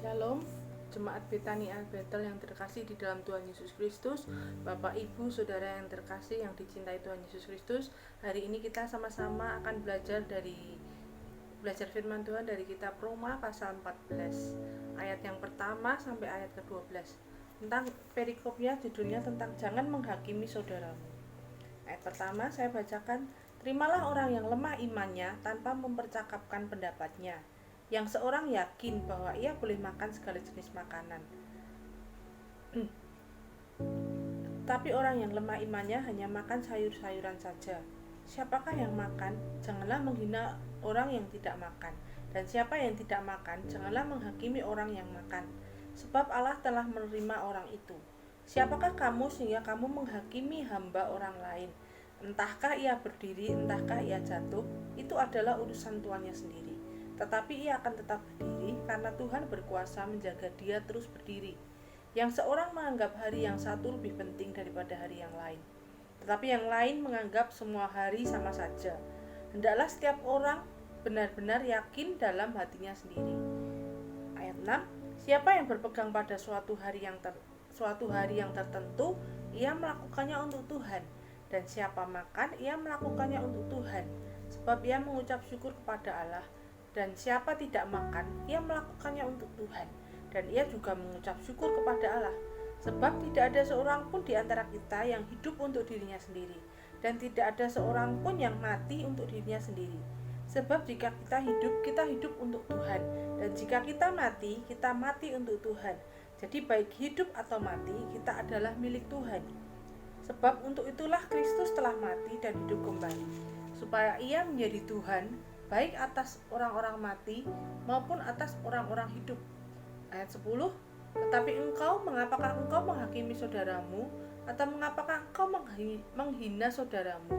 Shalom, Jemaat Betania Bethel yang terkasih di dalam Tuhan Yesus Kristus, Bapak, Ibu, Saudara yang terkasih yang dicintai Tuhan Yesus Kristus. Hari ini kita sama-sama akan belajar firman Tuhan dari kitab Roma pasal 14, ayat yang pertama sampai ayat ke-12. Tentang perikopnya, judulnya tentang jangan menghakimi saudaramu. Ayat pertama saya bacakan, terimalah orang yang lemah imannya tanpa mempercakapkan pendapatnya, yang seorang yakin bahwa ia boleh makan segala jenis makanan. Tapi orang yang lemah imannya hanya makan sayur-sayuran saja. Siapakah yang makan? Janganlah menghina orang yang tidak makan. Dan siapa yang tidak makan, janganlah menghakimi orang yang makan. Sebab Allah telah menerima orang itu. Siapakah kamu sehingga kamu menghakimi hamba orang lain? Entahkah ia berdiri, entahkah ia jatuh, itu adalah urusan tuannya sendiri. Tetapi ia akan tetap berdiri karena Tuhan berkuasa menjaga dia terus berdiri. Yang seorang menganggap hari yang satu lebih penting daripada hari yang lain, tetapi yang lain menganggap semua hari sama saja. Hendaklah setiap orang benar-benar yakin dalam hatinya sendiri. Ayat 6, siapa yang berpegang pada suatu hari yang tertentu, ia melakukannya untuk Tuhan. Dan siapa makan, ia melakukannya untuk Tuhan, sebab ia mengucap syukur kepada Allah. Dan siapa tidak makan, ia melakukannya untuk Tuhan, dan ia juga mengucap syukur kepada Allah. Sebab tidak ada seorang pun di antara kita yang hidup untuk dirinya sendiri, dan tidak ada seorang pun yang mati untuk dirinya sendiri. Sebab jika kita hidup untuk Tuhan, dan jika kita mati untuk Tuhan. Jadi baik hidup atau mati, kita adalah milik Tuhan. Sebab untuk itulah Kristus telah mati dan hidup kembali, supaya ia menjadi Tuhan, baik atas orang-orang mati maupun atas orang-orang hidup. Ayat 10, tetapi mengapakah engkau menghakimi saudaramu, atau mengapakah engkau menghina saudaramu?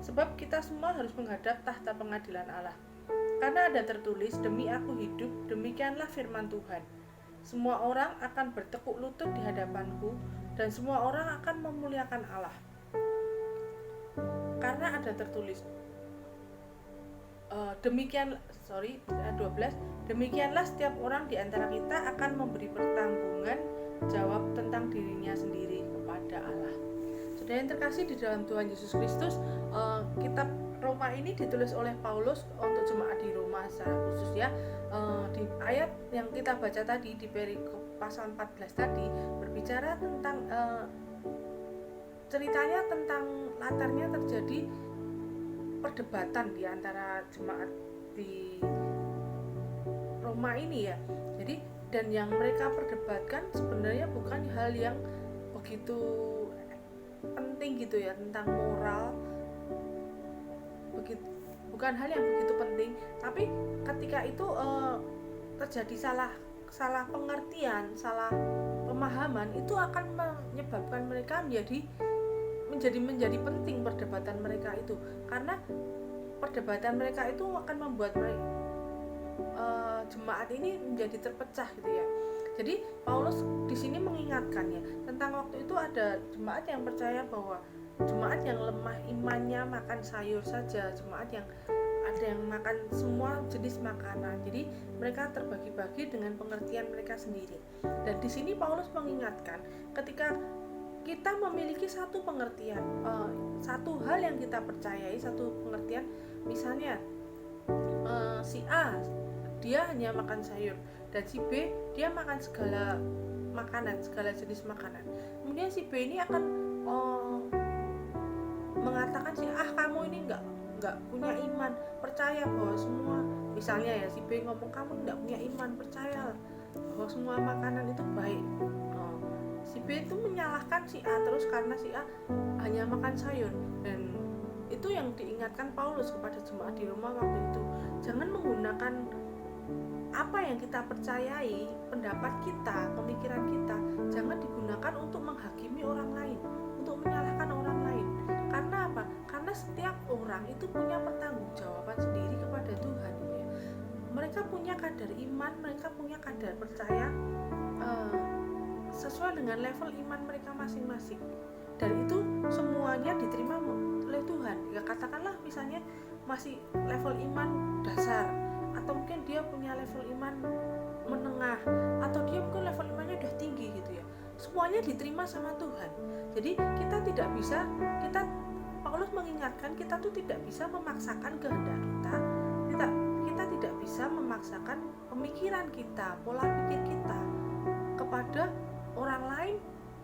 Sebab kita semua harus menghadap tahta pengadilan Allah. Karena ada tertulis, demi aku hidup, demikianlah firman Tuhan. Semua orang akan bertekuk lutut di hadapanku, dan semua orang akan memuliakan Allah. Karena ada tertulis, demikianlah setiap orang di antara kita akan memberi pertanggungan jawab tentang dirinya sendiri kepada Allah. Saudara yang terkasih di dalam Tuhan Yesus Kristus, kitab Roma ini ditulis oleh Paulus untuk jemaat di Roma secara khusus ya. Di ayat yang kita baca tadi di perikop pasal 14 tadi berbicara tentang ceritanya tentang latarnya terjadi perdebatan di antara jemaat di Roma ini ya. Jadi dan yang mereka perdebatkan sebenarnya bukan hal yang begitu penting gitu ya, tentang moral, bukan hal yang begitu penting. Tapi ketika itu terjadi salah pengertian, salah pemahaman, itu akan menyebabkan mereka menjadi penting perdebatan mereka itu, karena perdebatan mereka itu akan membuat jemaat ini menjadi terpecah gitu ya. Jadi Paulus di sini mengingatkan ya, tentang waktu itu ada jemaat yang percaya bahwa jemaat yang lemah imannya makan sayur saja, jemaat yang ada yang makan semua jenis makanan. Jadi mereka terbagi-bagi dengan pengertian mereka sendiri. Dan di sini Paulus mengingatkan, ketika kita memiliki satu pengertian, satu hal yang kita percayai, satu pengertian, misalnya si A dia hanya makan sayur, dan si B dia makan segala jenis makanan. Kemudian si B ini akan mengatakan si A, kamu ini nggak punya iman, percaya bahwa semua, misalnya ya si B ngomong, kamu nggak punya iman, percaya bahwa semua makanan itu baik. Si B itu menyalahkan si A terus karena si A hanya makan sayur. Dan itu yang diingatkan Paulus kepada jemaat di Roma waktu itu. Jangan menggunakan apa yang kita percayai, pendapat kita, pemikiran kita, jangan digunakan untuk menghakimi orang lain, untuk menyalahkan orang lain. Karena apa? Karena setiap orang itu punya pertanggungjawaban sendiri kepada Tuhan ya. Mereka punya kadar iman, mereka punya kadar percaya sesuai dengan level iman mereka masing-masing, dan itu semuanya diterima oleh Tuhan. Ya katakanlah misalnya masih level iman dasar, atau mungkin dia punya level iman menengah, semuanya diterima sama Tuhan. Jadi kita tidak bisa, Paulus mengingatkan kita tuh tidak bisa memaksakan kehendak kita tidak bisa memaksakan pemikiran kita, pola pikir kita kepada orang lain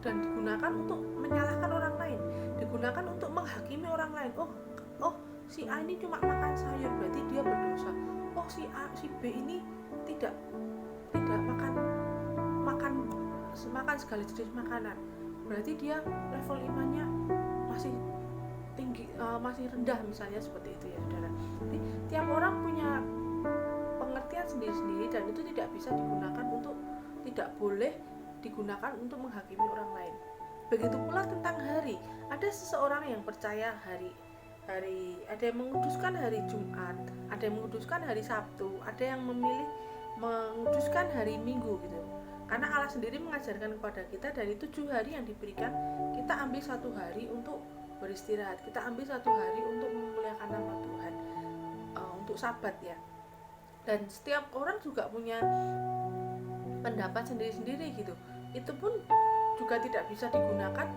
dan digunakan untuk menyalahkan orang lain, digunakan untuk menghakimi orang lain. Oh si A ini cuma makan sayur berarti dia berdosa. Oh si B ini tidak makan segala jenis makanan, berarti dia level imannya masih tinggi, masih rendah, misalnya seperti itu ya saudara. Jadi tiap orang punya pengertian sendiri-sendiri dan itu tidak boleh digunakan untuk menghakimi orang lain. Begitu pula tentang hari, ada seseorang yang percaya hari ada yang menguduskan hari Jumat, ada yang menguduskan hari Sabtu, ada yang memilih menguduskan hari Minggu gitu. Karena Allah sendiri mengajarkan kepada kita dari 7 hari yang diberikan, kita ambil 1 hari untuk beristirahat, kita ambil 1 hari untuk memuliakan nama Tuhan, untuk sabat ya. Dan setiap orang juga punya pendapat sendiri-sendiri gitu. Itu pun juga tidak bisa digunakan,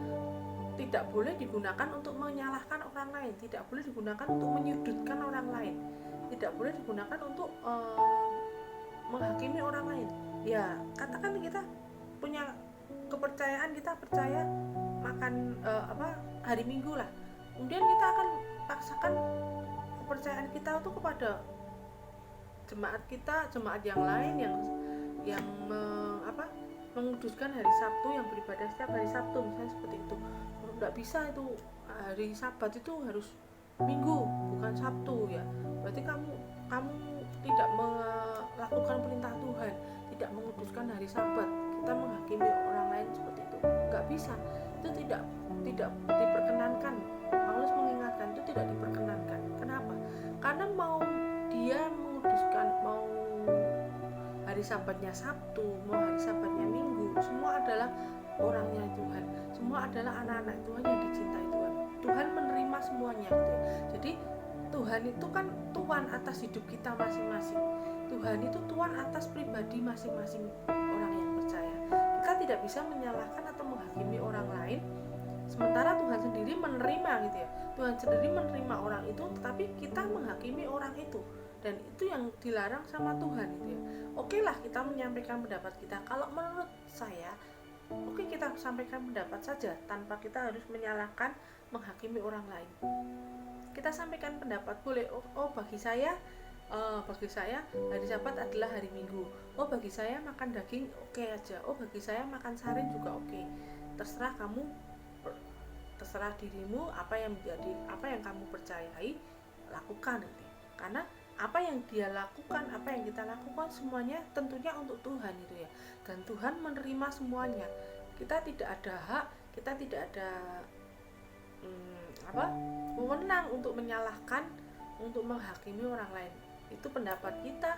tidak boleh digunakan untuk menyalahkan orang lain, tidak boleh digunakan untuk menyudutkan orang lain, tidak boleh digunakan untuk menghakimi orang lain. Ya katakan kita punya kepercayaan, kita percaya makan hari Minggu lah, kemudian kita akan paksakan kepercayaan kita itu kepada jemaat yang lain yang menguduskan hari Sabtu, yang beribadah setiap hari Sabtu misalnya seperti itu. Tidak bisa, itu hari Sabat itu harus Minggu bukan Sabtu ya, berarti kamu tidak melakukan perintah Tuhan, tidak menguduskan hari Sabat, kita menghakimi orang lain seperti itu. Nggak bisa, itu tidak diperkenankan. Paulus mengingatkan itu tidak diperkenankan. Kenapa? Karena mau dia menguduskan, mau hari Sabatnya Sabtu, mau hari Sabatnya Minggu, semua adalah orangnya Tuhan, semua adalah anak-anak Tuhan yang dicintai Tuhan. Tuhan menerima semuanya gitu ya. Jadi Tuhan itu kan Tuhan atas hidup kita masing-masing. Tuhan itu Tuhan atas pribadi masing-masing orang yang percaya. Kita tidak bisa menyalahkan atau menghakimi orang lain, sementara Tuhan sendiri menerima gitu ya. Tuhan sendiri menerima orang itu, tetapi kita menghakimi orang itu, dan itu yang dilarang sama Tuhan gitu ya. Oke lah, kita menyampaikan pendapat kita. Kalau menurut saya, oke, kita sampaikan pendapat saja tanpa kita harus menyalahkan, menghakimi orang lain. Kita sampaikan pendapat boleh. Bagi saya hari Sabat adalah hari Minggu. Bagi saya makan daging oke aja. Bagi saya makan sari juga oke. Terserah kamu, terserah dirimu, apa yang kamu percayai, lakukan gitu. Karena apa yang dia lakukan, apa yang kita lakukan, semuanya tentunya untuk Tuhan itu ya. Dan Tuhan menerima semuanya. Kita tidak ada hak, kita tidak ada wewenang untuk menyalahkan, untuk menghakimi orang lain. Itu pendapat kita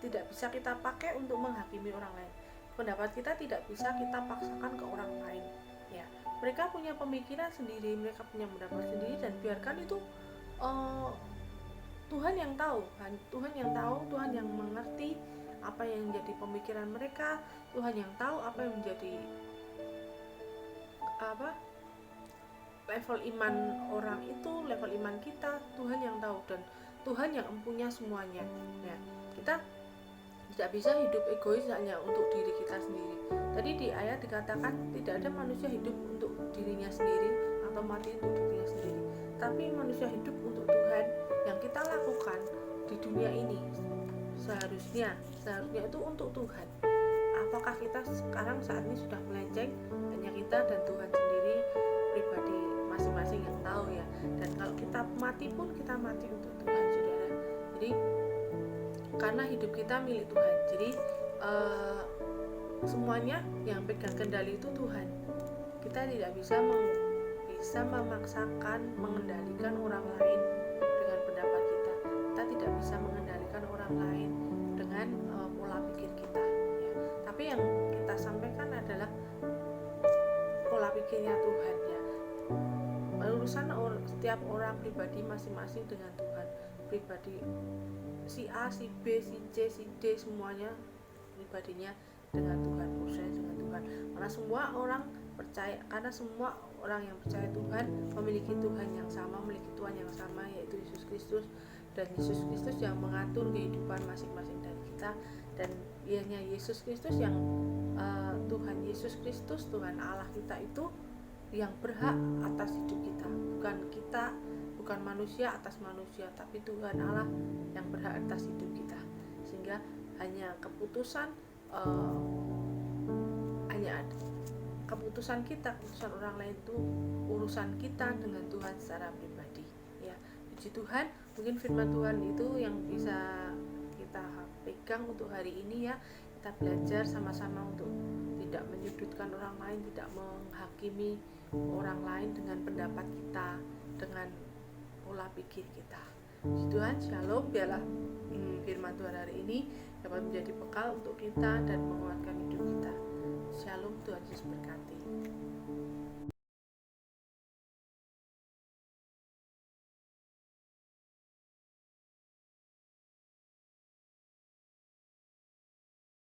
tidak bisa kita pakai untuk menghakimi orang lain. Pendapat kita tidak bisa kita paksakan ke orang lain ya. Mereka punya pemikiran sendiri, mereka punya pendapat sendiri, dan biarkan itu. Tuhan yang tahu, Tuhan yang mengerti apa yang menjadi pemikiran mereka, Tuhan yang tahu apa yang menjadi level iman orang itu, level iman kita, Tuhan yang tahu, dan Tuhan yang mempunyai semuanya ya. Kita tidak bisa hidup egois hanya untuk diri kita sendiri. Tadi di ayat dikatakan tidak ada manusia hidup untuk dirinya sendiri atau mati untuk dirinya sendiri, tapi manusia hidup untuk Tuhan. Yang kita lakukan di dunia ini seharusnya itu untuk Tuhan. Apakah kita sekarang saat ini sudah melenceng? Hanya kita dan Tuhan sendiri, pribadi masing-masing yang tahu ya. Dan kalau kita mati pun kita mati untuk Tuhan, saudara. Jadi karena hidup kita milik Tuhan, jadi semuanya yang pegang kendali itu Tuhan. Kita tidak bisa memaksakan, mengendalikan orang lain dengan pendapat kita. Kita tidak bisa mengendalikan orang lain dengan pola pikir kita ya. Tapi yang kita sampaikan adalah pola pikirnya Tuhan ya. Urusan setiap orang pribadi masing-masing dengan Tuhan. Pribadi si A, si B, si C, si D, semuanya pribadinya dengan Tuhan, urusannya dengan Tuhan. Tuhan. Karena semua orang yang percaya Tuhan memiliki Tuhan yang sama, memiliki Tuhan yang sama, yaitu Yesus Kristus. Dan Yesus Kristus yang mengatur kehidupan masing-masing dari kita, dan hanya Yesus Kristus yang Tuhan Yesus Kristus, Tuhan Allah kita itu yang berhak atas hidup kita, bukan manusia atas manusia, tapi Tuhan Allah yang berhak atas hidup kita. Sehingga hanya keputusan keputusan orang lain itu urusan kita dengan Tuhan secara pribadi. Ya, puji Tuhan, mungkin firman Tuhan itu yang bisa kita pegang untuk hari ini ya. Kita belajar sama-sama untuk tidak menyudutkan orang lain, tidak menghakimi orang lain dengan pendapat kita, dengan pola pikir kita. Puji Tuhan, shalom. Biarlah firman Tuhan hari ini dapat menjadi bekal untuk kita dan menguatkan hidup kita. Shalom, Tuhan Yesus berkati.